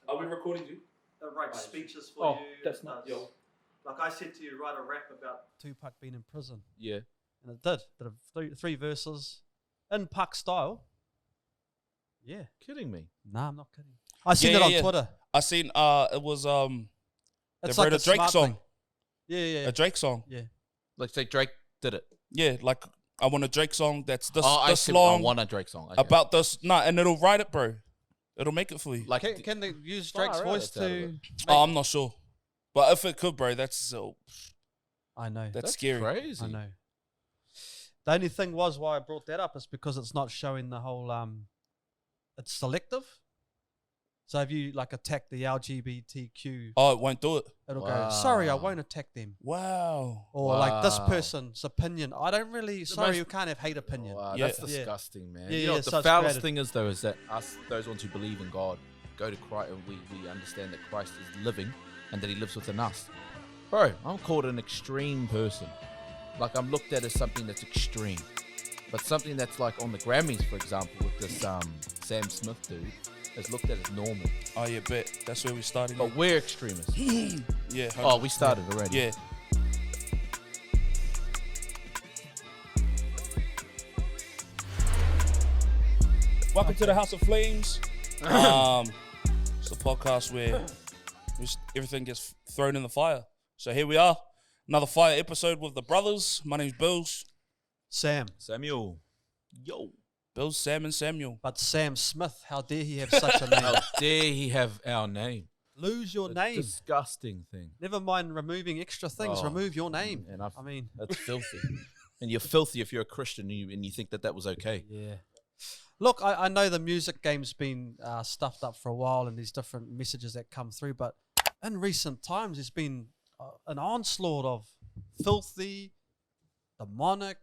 Are we recording you? It writes speeches for you. That's not yo. Like I said to you, write a rap about Tupac being in prison. Yeah. And it did. Did three verses in Puck style. Yeah. Kidding me? Nah, I'm not kidding. I seen it on Twitter. I seen it was they wrote a Drake song. Thing. Yeah. A Drake song. Yeah. Like say Drake did it. Yeah, like I want a Drake song that's this I long. I want a Drake song. Okay. About this. Nah, and it'll write it, bro. It'll make it for you. Like can they use Drake's voice to Oh, I'm not sure. But if it could, bro, that's so I know. That's scary. Crazy. I know. The only thing was why I brought that up is because it's not showing the whole it's selective. So if you like attack the LGBTQ, Oh, it won't do it. it'll go, sorry, I won't attack them. Wow. Or like this person's opinion. I don't really, you can't have hate opinion. Wow, Yeah. that's disgusting, man. Yeah, You know yeah, what so the it's foulest created. thing is though is that us, those ones who believe in God, go to Christ and we understand that Christ is living and that he lives within us. Bro, I'm called an extreme person. Like I'm looked at as something that's extreme. But something that's like on the Grammys, for example, with this Sam Smith dude, is looked at as normal. Oh yeah, bet. That's where we started. But we're extremists. Yeah. Oh, we started already. Yeah. Welcome to the House of Flames. It's a podcast where everything gets thrown in the fire. So here we are, another fire episode with the brothers. My name's Billz. Sam. Samuel. Yo. Billz, Sam, and Samuel. But Sam Smith, how dare he have such a name? How dare he have our name? Lose your A name. Disgusting thing. Never mind removing extra things. Oh, remove your name. And I mean, that's filthy. And you're filthy if you're a Christian and you think that was okay. yeah. Look, I know the music game's been stuffed up for a while and there's different messages that come through, but in recent times there's been an onslaught of filthy, demonic,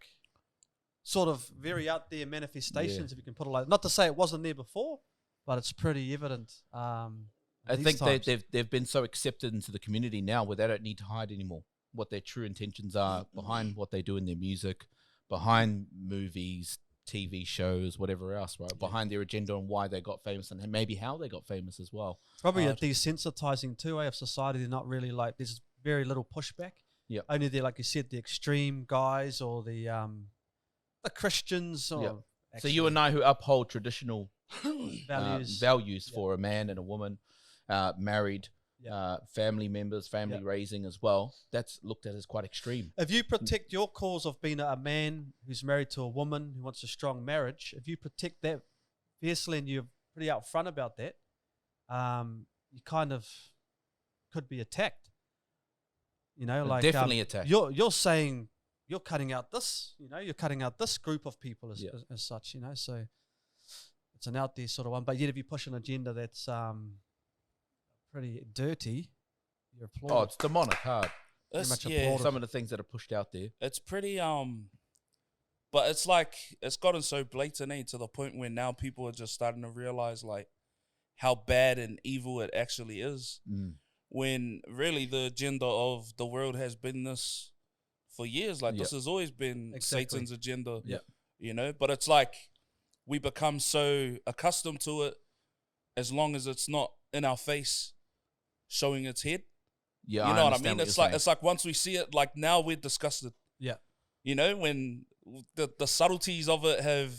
sort of very out there manifestations, if you can put it like. Not to say it wasn't there before, but it's pretty evident. I think they've been so accepted into the community now where they don't need to hide anymore what their true intentions are behind what they do in their music, behind movies, TV shows, whatever else, right? Behind their agenda and why they got famous and maybe how they got famous as well. Probably a desensitizing too, of society. They're not really like, there's very little pushback. Yeah. Only they're, like you said, the extreme guys or the Christians. Or So you and I who uphold traditional values for a man and a woman, married, family members, family raising as well, that's looked at as quite extreme. If you protect your cause of being a man who's married to a woman who wants a strong marriage, if you protect that fiercely and you're pretty upfront about that, you kind of could be attacked. You know, like definitely attacked. You're saying you're cutting out this, you're cutting out this group of people as such, so it's an out there sort of one. But yet if you push an agenda that's pretty dirty, you're applauded. Oh, it's demonic hard. Some of the things that are pushed out there. It's pretty but it's like it's gotten so blatant to the point where now people are just starting to realize like how bad and evil it actually is. When really the agenda of the world has been this for years. Like this has always been Satan's agenda. But it's like we become so accustomed to it as long as it's not in our face showing its head. Yeah, you know what I mean? It's like once we see it, like now we're disgusted. Yeah. When the subtleties of it have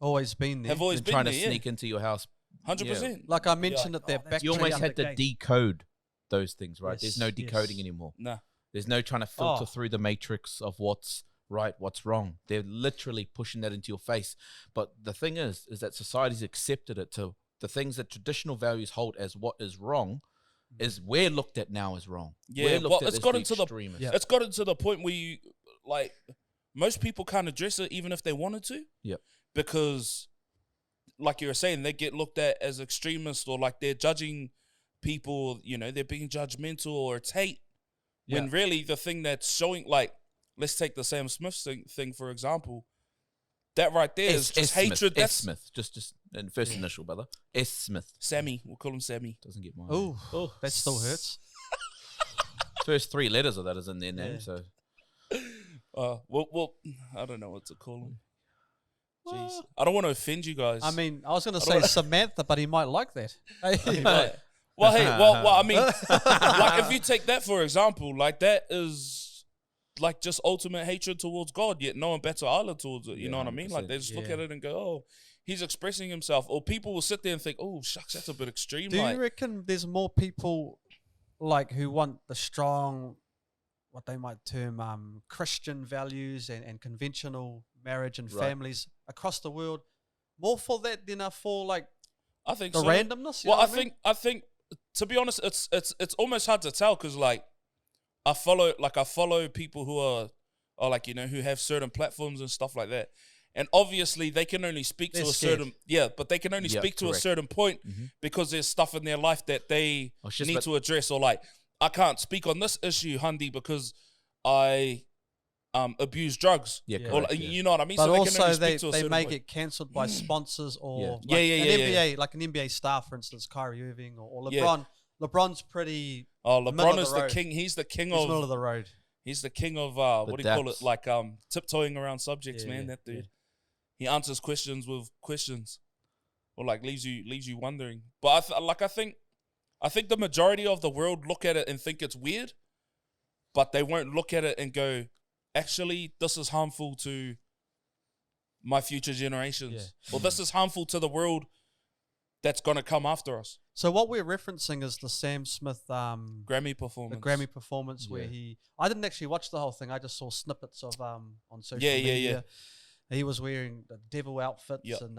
always been there. Have always been trying there, to sneak into your house. 100%. Like I mentioned at their back. You almost had to decode those things, right? Yes, There's no decoding anymore. Nah. There's no trying to filter through the matrix of what's right, what's wrong. They're literally pushing that into your face. But the thing is that society's accepted it to the things that traditional values hold as what is wrong is we're looked at now as wrong. Yeah, it's gotten to the point where you like most people can't address it even if they wanted to. Yeah. Because like you were saying, they get looked at as extremists or like they're judging people, they're being judgmental or it's hate. When really the thing that's showing, like, let's take the Sam Smith thing for example. That right there is just hatred. S. Smith, just in first initial, brother. S. Smith. Sammy, we'll call him Sammy. Doesn't get mine. Oh, that still hurts. First three letters of that is in their name, so. Well, I don't know what to call him. Jeez. I don't want to offend you guys. I mean, I was going to say Samantha, but he might like that. Right. Well, hey, well, I mean, like if you take that for example, like that is like just ultimate hatred towards God, yet no one bats an eyelid towards it. You know what I mean? Like they just look at it and go, "Oh, he's expressing himself," or people will sit there and think, "Oh, shucks, that's a bit extreme." Do you reckon there's more people like who want the strong, what they might term Christian values and conventional marriage and families across the world, more for that than for like I think the so. randomness? Well, I think to be honest, it's almost hard to tell because like I follow people who are like who have certain platforms and stuff like that, and obviously they can only speak to a certain but they can only speak to a certain point because there's stuff in their life that they need to address, or like I can't speak on this issue, Hundy, because I abuse drugs. You know what I mean? But so also they may get cancelled by sponsors or an NBA star, for instance, Kyrie Irving or LeBron. LeBron's pretty. Oh, LeBron is the king. He's the king of middle of the road. He's the king of what do you call it? Like tiptoeing around subjects, man. That dude. He answers questions with questions, or like leaves you wondering. But I think the majority of the world look at it and think it's weird, but they won't look at it and go, actually, this is harmful to my future generations, or this is harmful to the world that's gonna come after us. So what we're referencing is the Sam Smith Grammy performance. The Grammy performance where I didn't actually watch the whole thing. I just saw snippets of on social media. He was wearing the devil outfits and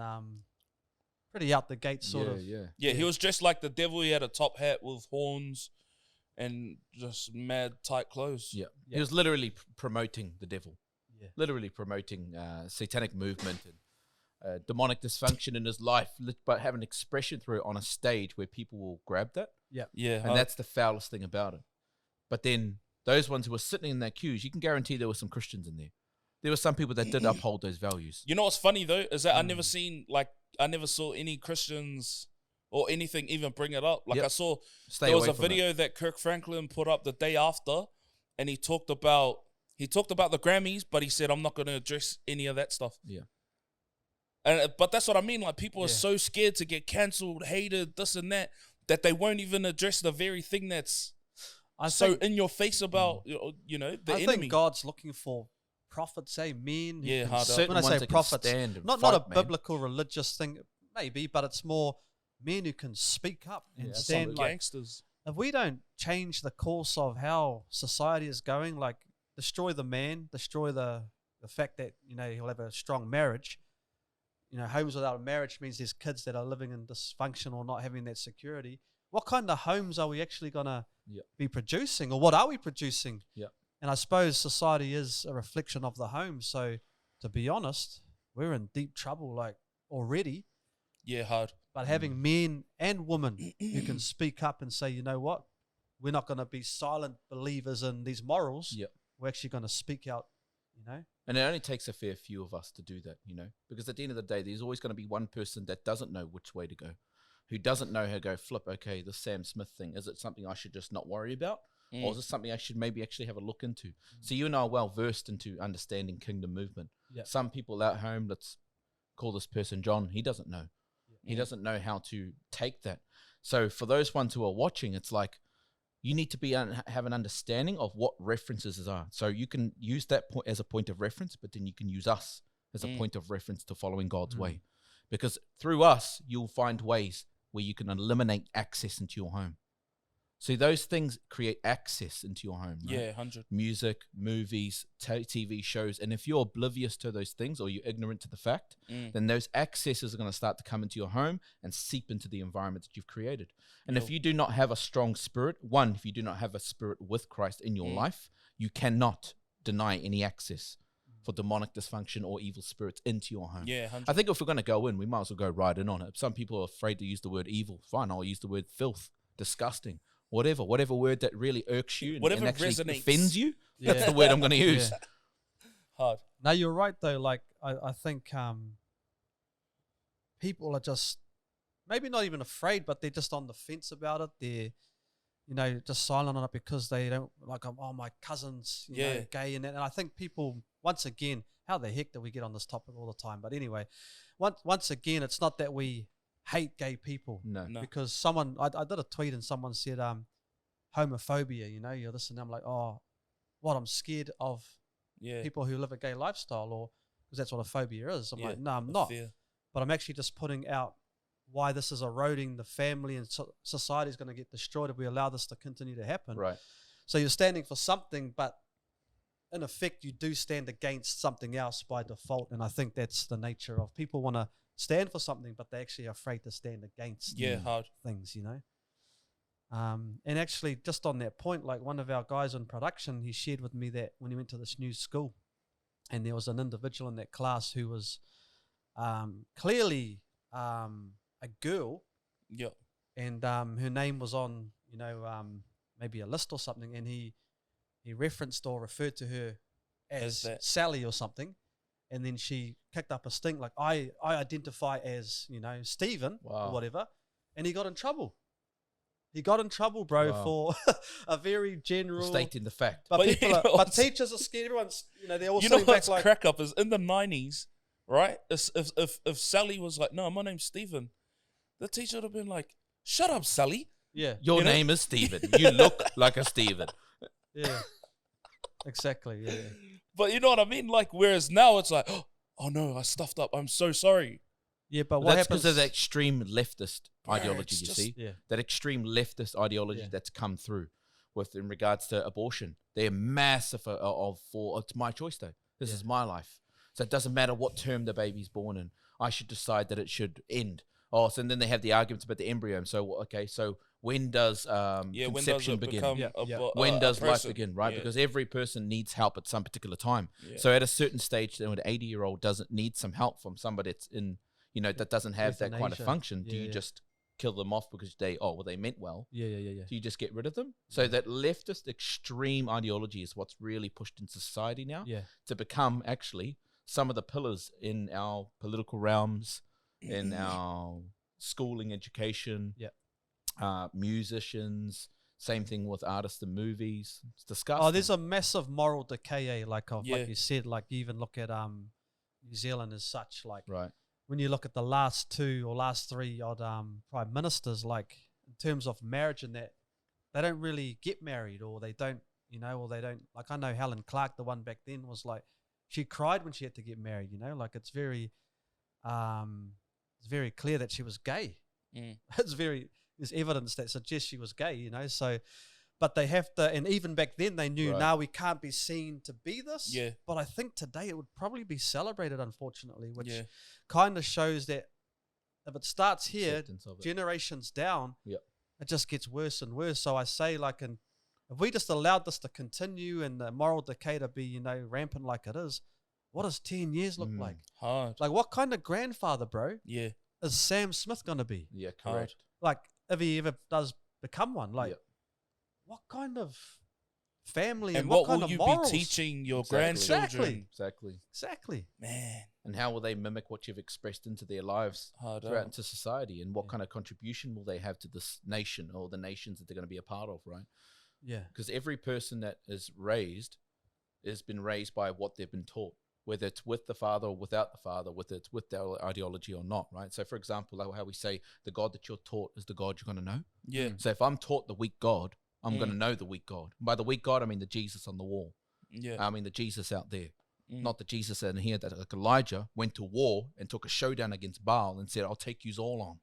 pretty out the gate sort of. Yeah, he was dressed like the devil. He had a top hat with horns and just mad tight clothes. Yeah. He was literally promoting the devil. Yeah. Literally promoting satanic movement and demonic dysfunction in his life, but have an expression through it on a stage where people will grab that. Yeah. And that's the foulest thing about it. But then those ones who were sitting in their queues, you can guarantee there were some Christians in there. There were some people that did uphold those values. You know what's funny though is that I never saw any Christians or anything even bring it up. Like I saw there was a video that Kirk Franklin put up the day after, and he talked about the Grammys, but he said I'm not going to address any of that stuff. Yeah. But that's what I mean. Like people are so scared to get cancelled, hated, this and that they won't even address the very thing that's in your face about the enemy. I think God's looking for prophets, men. When I say prophets, not a biblical religious thing, maybe, but it's more men who can speak up and stand like gangsters. If we don't change the course of how society is going, like destroy the man, destroy the fact that he'll have a strong marriage. Homes without a marriage means there's kids that are living in dysfunction or not having that security. What kind of homes are we actually gonna be producing, or what are we producing? And I suppose society is a reflection of the home. So, to be honest, we're in deep trouble, like already. Yeah, hard. But having men and women who can speak up and say, you know what, we're not going to be silent believers in these morals. We're actually going to speak out, And it only takes a fair few of us to do that, because at the end of the day, there's always going to be one person that doesn't know which way to go, who doesn't know how to go flip. Okay, the Sam Smith thing, is it something I should just not worry about? Or is this something I should maybe actually have a look into? So you and I are well versed into understanding kingdom movement. Some people at home, let's call this person John, he doesn't know. He doesn't know how to take that. So for those ones who are watching, it's like you need to have an understanding of what references are. So you can use that as a point of reference, but then you can use us as a point of reference to following God's way. Because through us, you'll find ways where you can eliminate access into your home. So those things create access into your home, right? 100. Music, movies, TV shows. And if you're oblivious to those things, or you're ignorant to the fact, then those accesses are going to start to come into your home and seep into the environment that you've created. And if you do not have a strong spirit, if you do not have a spirit with Christ in your life, you cannot deny any access for demonic dysfunction or evil spirits into your home. 100. I think if we're going to go in, we might as well go right in on it. Some people are afraid to use the word evil. Fine, I'll use the word filth, disgusting. Whatever word that really irks you and actually resonates. Offends you, that's the word I'm going to use. Hard. No, you're right though. Like I think people are just maybe not even afraid, but they're just on the fence about it. just silent on it because they don't like, oh, my cousin's gay and that. And I think people, once again, how the heck do we get on this topic all the time? But anyway, once again, it's not that we hate gay people. No. Because someone, I did a tweet and someone said, homophobia, you're this and that. I'm like, oh, what, I'm scared of people who live a gay lifestyle, or because that's what a phobia is. I'm like, no, I'm not. Fear. But I'm actually just putting out why this is eroding the family, and society is going to get destroyed if we allow this to continue to happen. Right. So you're standing for something, but in effect, you do stand against something else by default. And I think that's the nature of people want to stand for something, but they're actually afraid to stand against hard things, And actually, just on that point, like one of our guys in production, he shared with me that when he went to this new school, and there was an individual in that class who was clearly a girl, and her name was on, maybe a list or something, and he referenced or referred to her as Sally or something, and then she kicked up a stink like, I identify as Stephen or whatever, and he got in trouble. He got in trouble, bro, for a very general stating the fact. But but teachers are scared. Everyone's, they're all sitting back like, crack up is in the 90s, right? If Sally was like, no, my name's Stephen, the teacher would have been like, shut up, Sally. Yeah, your name is Stephen. You look like a Stephen. Yeah, exactly. Yeah, but you know what I mean? Like, whereas now it's like, oh no, I stuffed up. I'm so sorry. Yeah, but what that's happens? Because of the extreme leftist ideology, you see? Yeah. That extreme leftist ideology that's come through in regards to abortion. They're massive for it's my choice though. This is my life. So it doesn't matter what term the baby's born in. I should decide that it should end. Oh, so and then they have the arguments about the embryo. So, okay, so when does conception begin? When does life begin, right? Because every person needs help at some particular time. Yeah. So at a certain stage, when an 80-year-old doesn't need some help from somebody that's in, that doesn't have that kind of function, do you just kill them off because they meant well? Yeah. Do you just get rid of them? So that leftist extreme ideology is what's really pushed into society now to become actually some of the pillars in our political realms, in our schooling, education, musicians. Same thing with artists and movies. It's disgusting. Oh, there's a massive moral decay, like you said. Like you even look at New Zealand as such. Like when you look at the last 2 or last 3 odd prime ministers, like in terms of marriage and that, they don't really get married, or they don't, or they don't. Like I know Helen Clark, the one back then, was like she cried when she had to get married. Like it's very clear that she was gay. There's evidence that suggests she was gay, so, but they have to, and even back then they knew, now we can't be seen to be this. Yeah. But I think today it would probably be celebrated, unfortunately, which kind of shows that if it starts here, generations down, it just gets worse and worse. So I say, like, if we just allowed this to continue and the moral decay to be, rampant like it is, what does 10 years look like? Hard. Like, what kind of grandfather, bro? Yeah. Is Sam Smith going to be? Yeah, correct. Like, if he ever does become one, like, what kind of family and what kind of morals? What will you be teaching your grandchildren? Exactly. Man. And how will they mimic what you've expressed into their lives throughout into society? And what kind of contribution will they have to this nation or the nations that they're going to be a part of, right? Yeah. Because every person that is raised has been raised by what they've been taught, whether it's with the father or without the father, whether it's with their ideology or not, right? So, for example, like how we say, the God that you're taught is the God you're going to know. Yeah. So if I'm taught the weak God, I'm going to know the weak God. By the weak God, I mean the Jesus on the wall. Yeah. I mean the Jesus out there. Not the Jesus in here that, like Elijah, went to war and took a showdown against Baal and said, I'll take yous all on.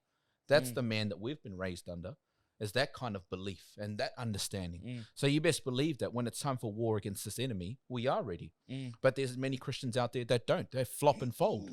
That's the man that we've been raised under, is that kind of belief and that understanding. So you best believe that when it's time for war against this enemy, we are ready. But there's many Christians out there that don't. They flop and fold.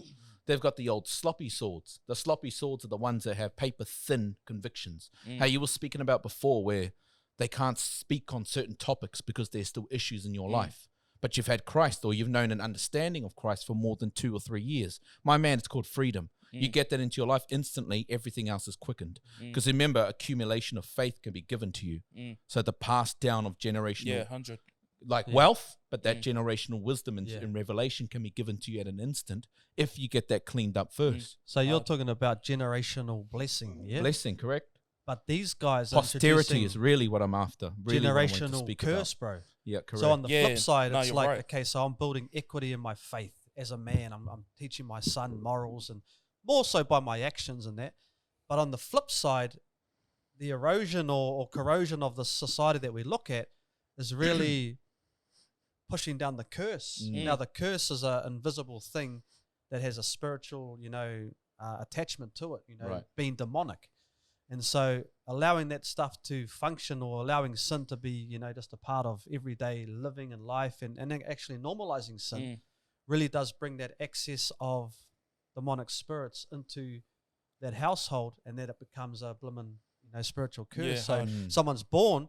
They've got the old sloppy swords. The sloppy swords are the ones that have paper-thin convictions. How you were speaking about before, where they can't speak on certain topics because there's still issues in your life. But you've had Christ, or you've known an understanding of Christ for more than 2 or 3 years. My man, it's called freedom. You get that into your life instantly, everything else is quickened. Because remember, accumulation of faith can be given to you. So the passed down of generational, 100. Like wealth, but that generational wisdom and revelation can be given to you at an instant if you get that cleaned up first. So you're talking about generational blessing, yeah? Blessing, correct? But these guys are Posterity introducing is really what I'm after. Really what I wanted to generational speak curse, about. bro. Yeah, correct. So on the Yeah, flip side, no, it's you're like, right. okay, so I'm building equity in my faith as a man. I'm teaching my son morals, and more so by my actions and that. But on the flip side, the erosion or corrosion of the society that we look at is really pushing down the curse. Now, the curse is an invisible thing that has a spiritual, attachment to it, Right. being demonic. And so allowing that stuff to function, or allowing sin to be, just a part of everyday living and life, and then actually normalizing sin really does bring that excess of demonic spirits into that household, and then it becomes a blimmin', spiritual curse. Yeah, So hard. someone's born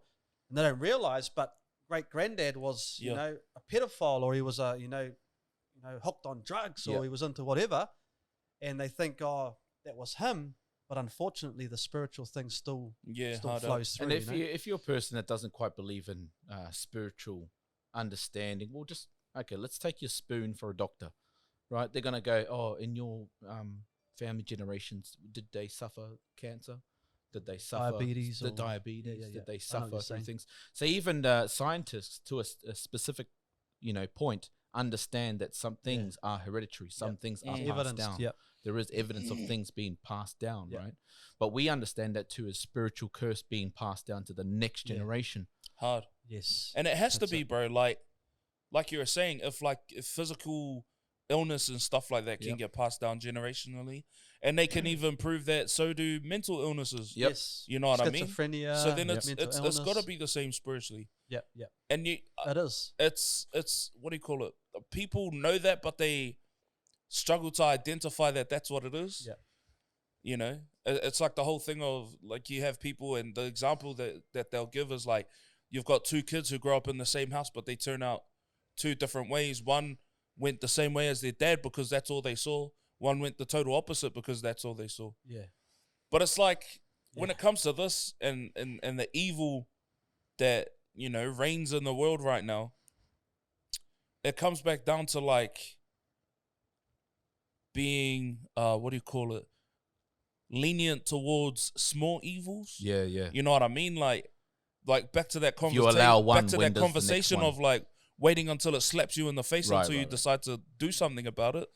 and they don't realize, but great granddad was, a pedophile, or he was hooked on drugs, or he was into whatever, and they think, oh, that was him. But unfortunately, the spiritual thing still flows through. And if you're a person that doesn't quite believe in spiritual understanding, well, let's take your spoon for a doctor, right? They're gonna go, oh, in your family generations, did they suffer cancer? Did they suffer diabetes? Diabetes? Yeah. Did they suffer through saying. things? So even scientists, to a specific, point, understand that some things are hereditary, some things are passed down. Yep. There is evidence of things being passed down, right? But we understand that too as spiritual curse being passed down to the next generation. Hard. Yes. And it has to be, bro. Like you were saying, if physical illness and stuff like that can get passed down generationally, and they can even prove that so do mental illnesses. Yep. Yes. You know what I mean? Schizophrenia. So then mental it's got to illness. be the same spiritually. Yep. And It is. it's what do you call it? People know that, but they struggle to identify that that's what it is. Yeah. It's like the whole thing of, like, you have people, and the example that they'll give is like, you've got two kids who grow up in the same house, but they turn out two different ways. One went the same way as their dad because that's all they saw. One went the total opposite because that's all they saw. Yeah. But it's like, when it comes to this and the evil that, reigns in the world right now, it comes back down to like being, lenient towards small evils. Yeah. You know what I mean? Like back to that conversation. You allow one, back to when that does the conversation next one? of like waiting until it slaps you in the face until you decide to do something about it.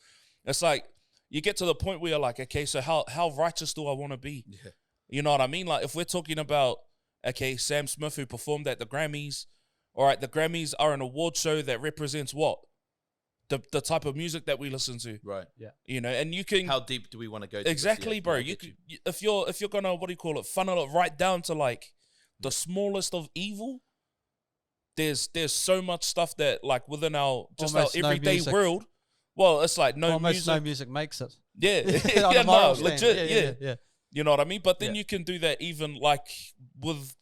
It's like you get to the point where you're like, okay, so how righteous do I want to be? Yeah. You know what I mean? Like, if we're talking about, okay, Sam Smith, who performed at the Grammys, all right, the Grammys are an award show that represents what? The type of music that we listen to. Right. Yeah. And you can... How deep do we want to go to? Exactly, bro. If you're gonna, funnel it right down to like the smallest of evil, there's so much stuff that, like, within our everyday world, well, it's like almost no music makes it. Yeah. On yeah, a moral no, stand. legit, yeah. You know what I mean? But then Yeah. you can do that even like with,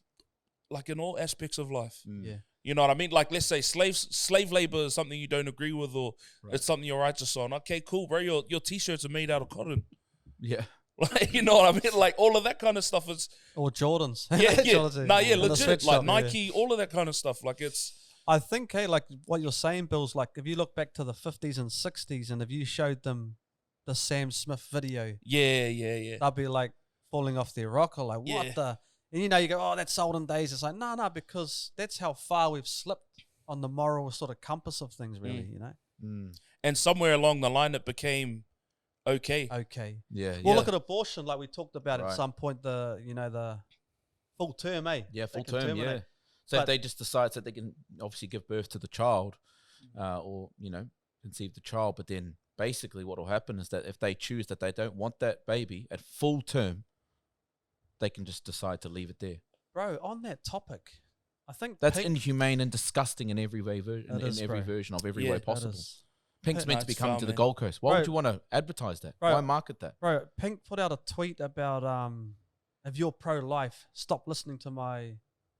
like, in all aspects of life. Yeah. You know what I mean? Like, let's say slave labor is something you don't agree with, or it's something you're righteous on. Okay, cool, bro. Your t-shirts are made out of cotton. Yeah. Like, you know what I mean? Like, all of that kind of stuff is... Or Jordans. Yeah. Jordans, Nah, yeah, in the legit. sweatshop, Like, Nike, all of that kind of stuff. Like, it's... I think, hey, like what you're saying, Billz, like if you look back to the 50s and 60s, and if you showed them the Sam Smith video, Yeah. they'll be like falling off their rocker, like, what the? And you go, oh, that's olden days. It's like, no, because that's how far we've slipped on the moral sort of compass of things, really, And somewhere along the line, it became okay. Okay. Yeah. Well, look at abortion, like we talked about at Right. some point, the full term, Yeah, full They can term, terminate. So But- if they just decide that they can obviously give birth to the child, or, conceive the child, but then basically what will happen is that if they choose that they don't want that baby at full term, they can just decide to leave it there. Bro, on that topic, I think That's Pink- inhumane and disgusting in every way, in is, every bro. version of every Yeah, way it possible. It is. Pink's meant No, to be it's coming foul, to the man. Gold Coast. Why Bro. would you want to advertise that? Bro. Why market that? Bro, Pink put out a tweet about if you're pro-life, stop listening to my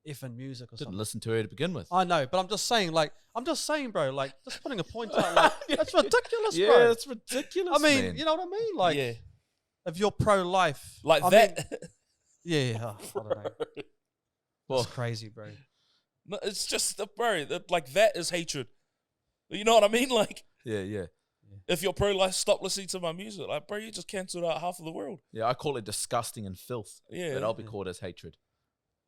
effing music or Didn't something. listen to her to begin with. I know, but I'm just saying, bro, like, just putting a point out, like, that's ridiculous, Yeah, bro. it's ridiculous. I mean, man. you know what I mean? Like, yeah. if you're pro-life, Like I that. mean, yeah, I don't know. Well, It's crazy, bro. No, it's just, bro, like, that is hatred. You know what I mean? Like, yeah. if you're pro-life, stop listening to my music. Like, bro, you just cancelled out half of the world. Yeah, I call it disgusting and filth. Yeah. But I'll be called as hatred.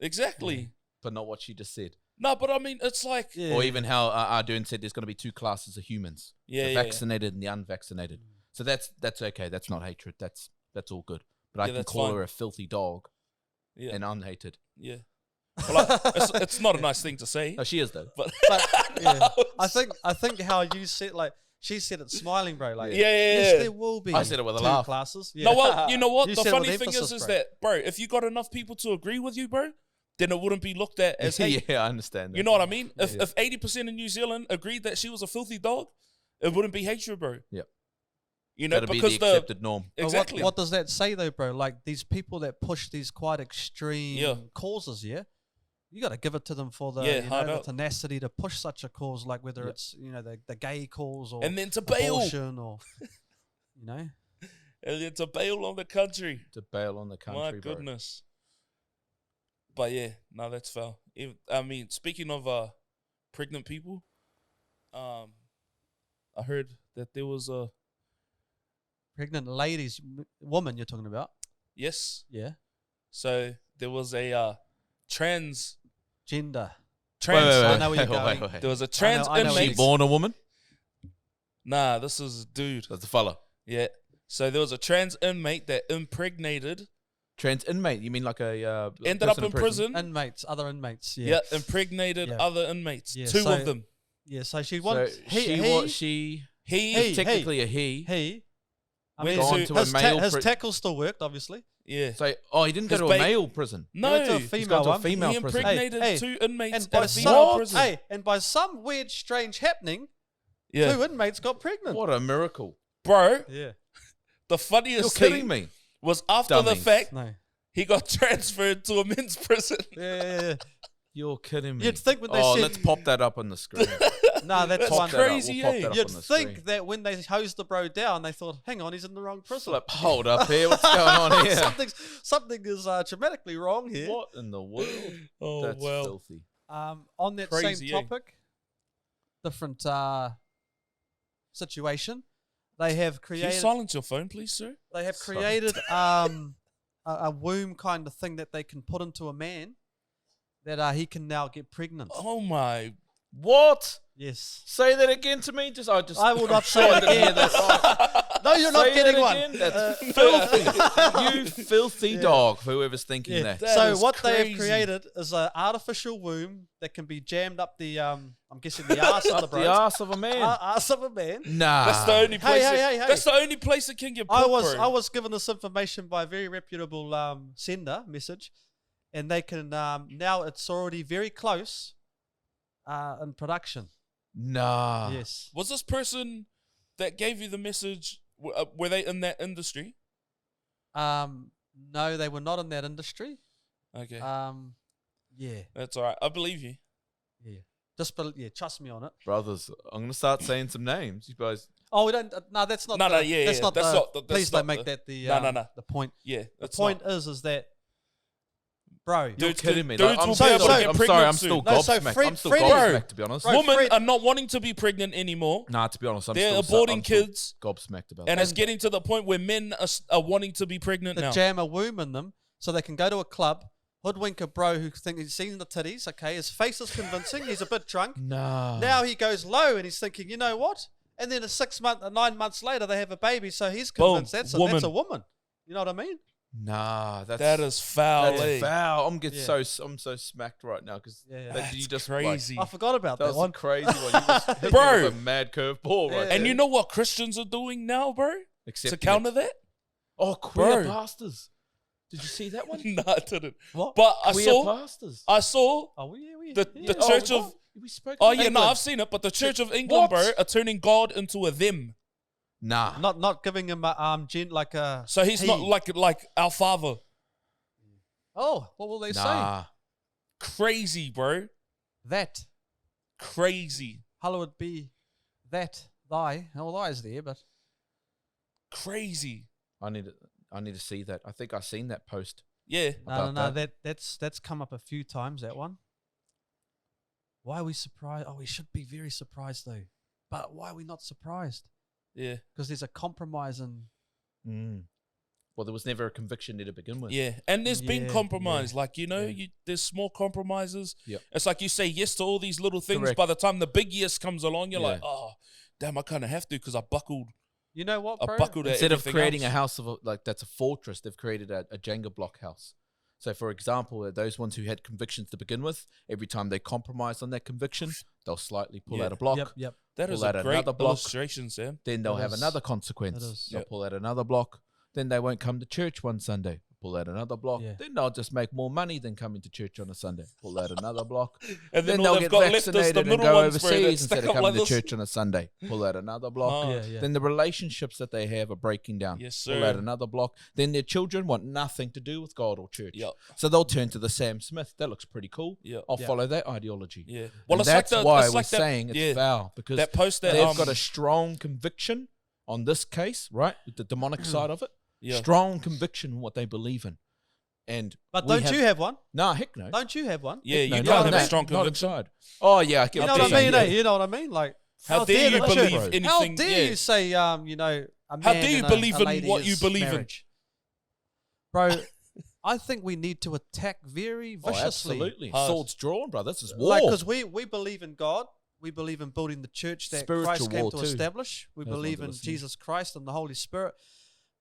Exactly. But not what she just said. No, but I mean, it's like... Yeah. Or even how Ardoon said there's going to be two classes of humans. Yeah, the yeah, vaccinated and the unvaccinated. So that's okay. That's not hatred. That's all good. But I Yeah, can that's call fine. her a filthy dog Yeah. and unhated. Yeah. Well, like, it's not a nice thing to say. No, she is though. But Yeah. I think how you said, like, she said it smiling, bro. Like, Yeah, yeah, yes, yeah. there will be. I said it with a two laugh. classes. Yeah. No, well, you know what? You The said it funny with thing emphasis, is bro. that, bro, if you got enough people to agree with you, bro, then it wouldn't be looked at as hate. Yeah, I understand that. You know what I mean? Yeah, If 80% of New Zealand agreed that she was a filthy dog, it wouldn't be hatred, bro. Yep. You know, That'd be because the accepted norm. But exactly. What does that say though, bro? Like these people that push these quite extreme causes, yeah. You got to give it to them for the, the tenacity to push such a cause, like whether it's the gay cause or and then to bail, abortion or and then to bail on the country. To bail on the country, My goodness. But yeah, no, that's foul. I mean, speaking of pregnant people, I heard that there was a pregnant ladies, woman you're talking about. yes. Yeah. So there was a Gender. trans. I know where you're going. Wait. There was a trans I know Was she inmate. born a woman? Nah, this is a dude. That's the fella. Yeah. So there was a trans inmate that impregnated, Trans inmate. You mean like a ended up person in prison. Inmates, other inmates. Yeah, Yeah. impregnated Yeah. other inmates. Yeah, Two so of them. Yeah. So she So wants. she He, technically a he. He. I Went mean, on to a male his pri- tackle still worked, obviously. yeah. So he didn't go His to a ba- male prison. No, went to a He's female gone to a one. female he prison. impregnated Hey, two inmates And at by a female prison. and by some weird, strange happening, Yeah. two inmates got pregnant. What a miracle! Bro, Yeah. the You're funniest kidding thing me. was after the Dummies. fact, No. he got transferred to a men's prison. Yeah. You're kidding me. You'd think when they oh, said- let's pop that up on the screen. No, that's That's one. Pop that up. crazy, We'll pop eh? that up You'd on the think screen. that when they hosed the bro down, they thought, "Hang on, he's in the wrong prison. Flip, hold up here. What's going on here? Something is dramatically wrong here." What in the world? Oh, That's well. filthy. On that Crazy, same eh? topic, different situation, they have Can you created. silence your phone, please, sir? They have Sorry. created a womb kind of thing that they can put into a man that he can now get pregnant. Oh, my. What? Yes. Say that again to me. I will not say it I didn't hear again. that right. No, you're not Say getting that one. again? That's filthy. You filthy dog. Whoever's thinking Yeah. that. That So is what they crazy. have created is an artificial womb that can be jammed up the I'm guessing the arse of the Up bro. the ass of a man. Arse of a man. Nah. That's the only place. hey. That's the only place it can get put, I was bro. given this information by a very reputable sender message, and they can now it's already very close in production. Nah. Yes. Was this person that gave you the message, were they in that industry? No, they were not in that industry. Okay. Yeah. That's all right. I believe you. Yeah. Trust me on it. Brothers, I'm going to start saying some names. You guys. Oh, we don't. No, that's not. No, the, no, yeah, that's yeah, not. that's the, not the- that's please don't not make the- that the. No. The point. Yeah. The That's point not. is that, bro. You're Dudes kidding can- me. dudes I'm will be able to sorry, get I'm pregnant sorry. I'm soon. still No, so gobsmacked. Fred- I'm still Fred- gobsmacked, to be honest. Bro, Women Fred- are not wanting to be pregnant anymore. Nah, to be honest, They're I'm aborting still kids, gobsmacked about and that. it's getting to the point where men are wanting to be pregnant to now. jam a womb in them so they can go to a club, hoodwink a bro who thinks he's seen the titties. Okay, his face is convincing. He's a bit drunk. Nah. Now he goes low and he's thinking, you know what? And then 9 months later, they have a baby. So he's convinced Boom, that's a woman. You know what I mean? Nah, That is foul. that's eh? foul. I'm Yeah. so smacked right now because Yeah. That's you just crazy. I forgot about That that was one. a crazy one. You just hit me Bro. with a mad curveball right Yeah. And there. you know what Christians are doing now, bro? Accepting To it. counter that? Oh, queer Bro. pastors. Did you see that one? No, I didn't. What? But Queer pastors. I saw Oh, yeah. the Church of. We spoke Oh about yeah, no, England. I've seen it. But the Church of England, What? bro, are turning God into a them. Nah. Not giving him a like a. So he's not like our Father. Oh, what will they say? Nah. Crazy, bro. That Crazy. hallowed be that thy. Well, thy is there, but Crazy. I need to see that. I think I seen that post. Yeah. no. about That's come up a few times. That one. Why are we surprised? Oh, we should be very surprised though. But why are we not surprised? Yeah. Because there's a compromise in. Well, there was never a conviction there to begin with. Yeah, and there's been Yeah, compromise. yeah. Like, there's small compromises. Yep. It's like you say yes to all these little things. Correct. By the time the big yes comes along, you're Yeah. like, oh, damn, I kind of have to because I buckled. You know what, bro? I buckled at Instead of everything creating else. a house of that's a fortress, they've created a Jenga block house. So, for example, those ones who had convictions to begin with, every time they compromise on that conviction, they'll slightly pull Yeah. out a block. Yep. That pull is out a great another block. illustration, Sam. Then they'll It have is. another It consequence. is. They'll Yep. pull out another block. Then they won't come to church one Sunday. Pull out another block. Yeah. Then they'll just make more money than coming to church on a Sunday. Pull out another block. And Then all they'll they've get got left is the vaccinated and middle go ones, bro, that overseas stack instead of up coming like to this. church on a Sunday. Pull out another block. Oh. Yeah. Then the relationships that they have are breaking down. Yes, Pull out sir. another block. Then their children want nothing to do with God or church. Yep. So they'll turn to the Sam Smith. That looks pretty cool. Yep. I'll Yeah. follow that ideology. Yeah. Well, it's that's like why it's we're like that, saying it's foul, because that post that they've got a strong conviction on this case, right? With the demonic side of it. yeah. Strong conviction in what they believe in. And But we don't you have one? No, heck no. Don't you have one? Yeah, No, you not can't in have a that, strong not conviction. inside. Oh yeah, I get You know what what you're I mean? saying, Eh? You know what I mean? Like, How dare you the believe church- anything? How dare yeah. you say, a How man dare you and believe a in lady what you is believe in? marriage? Bro, I think we need to attack very Oh, viciously. absolutely. Hard. Swords drawn, bro. This is war. Like, because we believe in God. We believe in building the church that Spiritual Christ came war to too. establish. We Those believe ones are in listening. Jesus Christ and the Holy Spirit.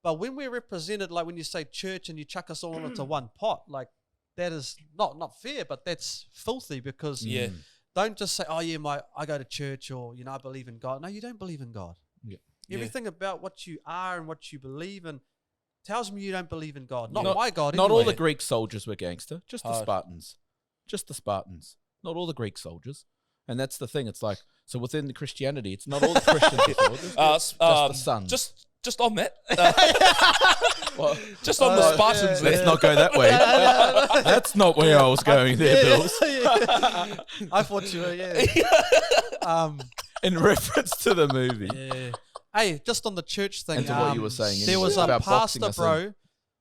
But when we're represented, like when you say church and you chuck us all into one pot, like that is not fair, but that's filthy, because Yeah. don't just say, oh yeah, I go to church, or I believe in God. No, you don't believe in God. Yeah. Everything about what you are and what you believe in tells me you don't believe in God. Yeah. Not my God. Not all anyway. the Greek soldiers were gangster, just the Hard. Spartans. Just the Spartans. Not all the Greek soldiers. And that's the thing. It's like, so within the Christianity, it's not all the Christians are soldiers, just the sons. Just on that. Well, Just on the Spartans. let's there. not go that way. That's not where I was going there, Billz. I thought you were, In reference to the movie. yeah. Hey, just on the church thing. And to what you were saying There was anyway, a about boxing pastor, us bro.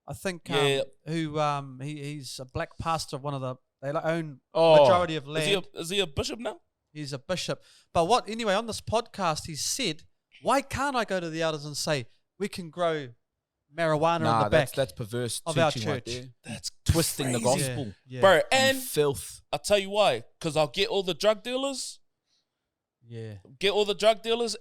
I think Yeah. who he's a black pastor. One of the they own Oh. majority of land. Is he a bishop now? He's a bishop. But anyway, on this podcast, he said, why can't I go to the elders and say, we can grow marijuana in Nah, the back that's perverse of our teaching right church? there. That's Twisting the crazy. gospel. Yeah. Bro, And and filth. I'll tell you why. Because I'll get all the drug dealers, Yeah.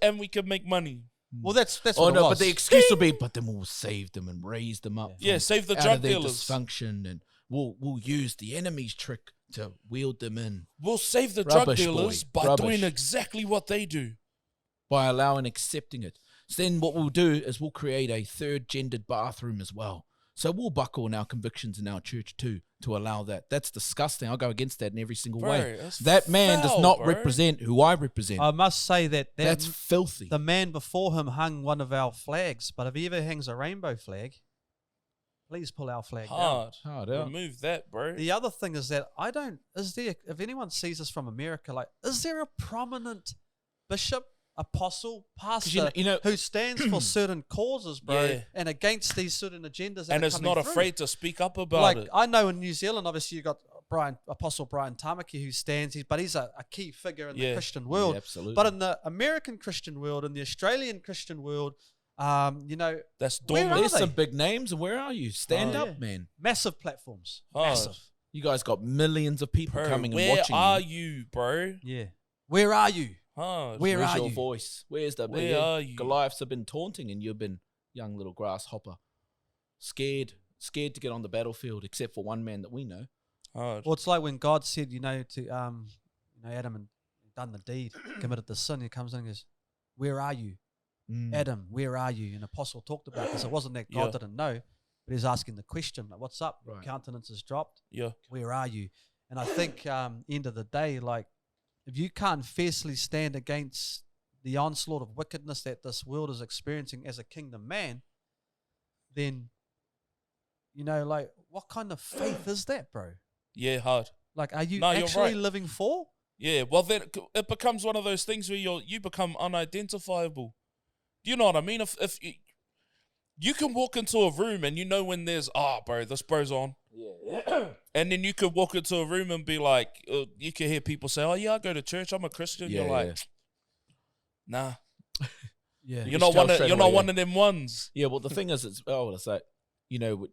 and we can make money. Well, that's Oh what it no, was. but the excuse will be, but then we'll save them and raise them up. Yeah, from save the out drug of their dealers. dysfunction, and we'll use the enemy's trick to wield them in We'll save the drug Rubbish, dealers boy. by Rubbish. doing exactly what they do. by allowing accepting it. So then what we'll do is we'll create a third gendered bathroom as well. So we'll buckle in our convictions in our church too to allow that. That's disgusting. I'll go against that in every single Bro, way. that's That man does foul, not bro. represent who I represent. I must say that That's filthy. the man before him hung one of our flags, but if he ever hangs a rainbow flag, please pull our flag down. Hard. Hard out. Remove that, bro. The other thing is that if anyone sees us from America, like, is there a prominent bishop, apostle, pastor you know- who stands for certain causes, bro, Yeah. and against these certain agendas that And are is coming not through? afraid to speak up about Like, it. I know in New Zealand, obviously you got Apostle Brian Tamaki who stands, but he's a key figure in the Yeah. Christian world. Yeah, absolutely. But in the American Christian world, in the Australian Christian world, That's Where dormant. are There's they? some big names, and where are you? Stand Oh, up, yeah. man. massive platforms, Hard. massive. You guys got millions of people Bro, coming and where watching are you. you, bro? Yeah. Where are you? Hard. Where Where's are your you? voice? Where's the Where are you? Goliaths have been taunting, and you've been young little grasshopper, scared to get on the battlefield, except for one man that we know. Hard. Well, it's like when God said, to Adam and done the deed, committed the sin. He comes in and goes, "Where are you, Adam? Where are you?" And Apostle talked about this. It wasn't that God Yeah. didn't know, but he's asking the question, like, "What's up?" Right. Countenance is dropped. Yeah. Where are you? And I think, end of the day, like, if you can't fiercely stand against the onslaught of wickedness that this world is experiencing as a kingdom man, then, like, what kind of faith is that, bro? Yeah, hard. Like, are you No, you're actually right. living for? Yeah, well then it becomes one of those things where you become unidentifiable. Do you know what I mean? If you can walk into a room and you know when there's bro, this bro's on. Yeah. And then you could walk into a room and be like, you can hear people say, "Oh yeah, I go to church. I'm a Christian." Yeah, You're like, nah. Yeah. You're not one of them ones. Yeah, well, the thing is, it's like, you know,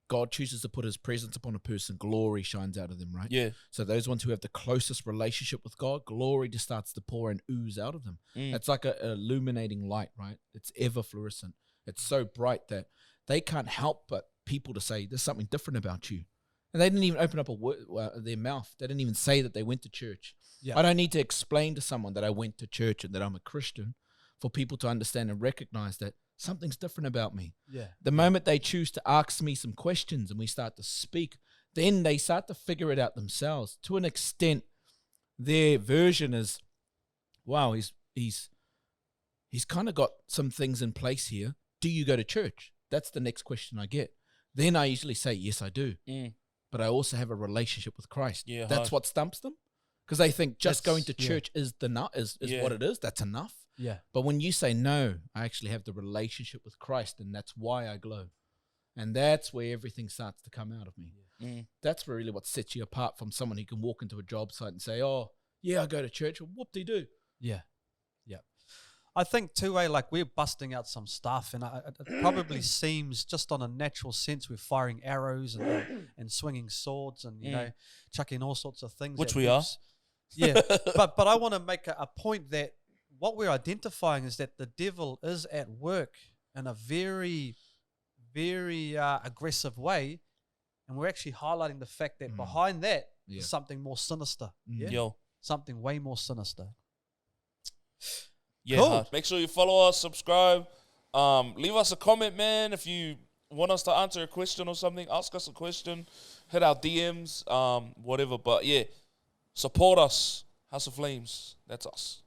God chooses to put his presence upon a person, glory shines out of them, right? Yeah. So those ones who have the closest relationship with God, glory just starts to pour and ooze out of them. It's like a illuminating light, right? It's ever fluorescent. It's so bright that they can't help but people to say, there's something different about you. And they didn't even open up their mouth. They didn't even say that they went to church. Yeah. I don't need to explain to someone that I went to church and that I'm a Christian for people to understand and recognize that something's different about me. Yeah. The moment they choose to ask me some questions and we start to speak, then they start to figure it out themselves. To an extent, their version is, wow, he's kind of got some things in place here. Do you go to church? That's the next question I get. Then I usually say, yes, I do. But I also have a relationship with Christ. Yeah, that's what stumps them. Because they think just going to church is what it is. That's enough. Yeah. But when you say, no, I actually have the relationship with Christ, and that's why I glow. And that's where everything starts to come out of me. That's really what sets you apart from someone who can walk into a job site and say, oh, yeah, I go to church. Well, whoop-de-doo. Yeah. Yeah. I think too, like we're busting out some stuff, and it probably seems just on a natural sense we're firing arrows and swinging swords and, you know, chucking all sorts of things. Which we are. Yeah. but I want to make a point that what we're identifying is that the devil is at work in a very, very aggressive way. And we're actually highlighting the fact that behind that is something more sinister. Yeah? Yo. Something way more sinister. Yeah. Cool. Make sure you follow us, subscribe. Leave us a comment, man. If you want us to answer a question or something, ask us a question. Hit our DMs, whatever. But yeah, support us. House of Flames. That's us.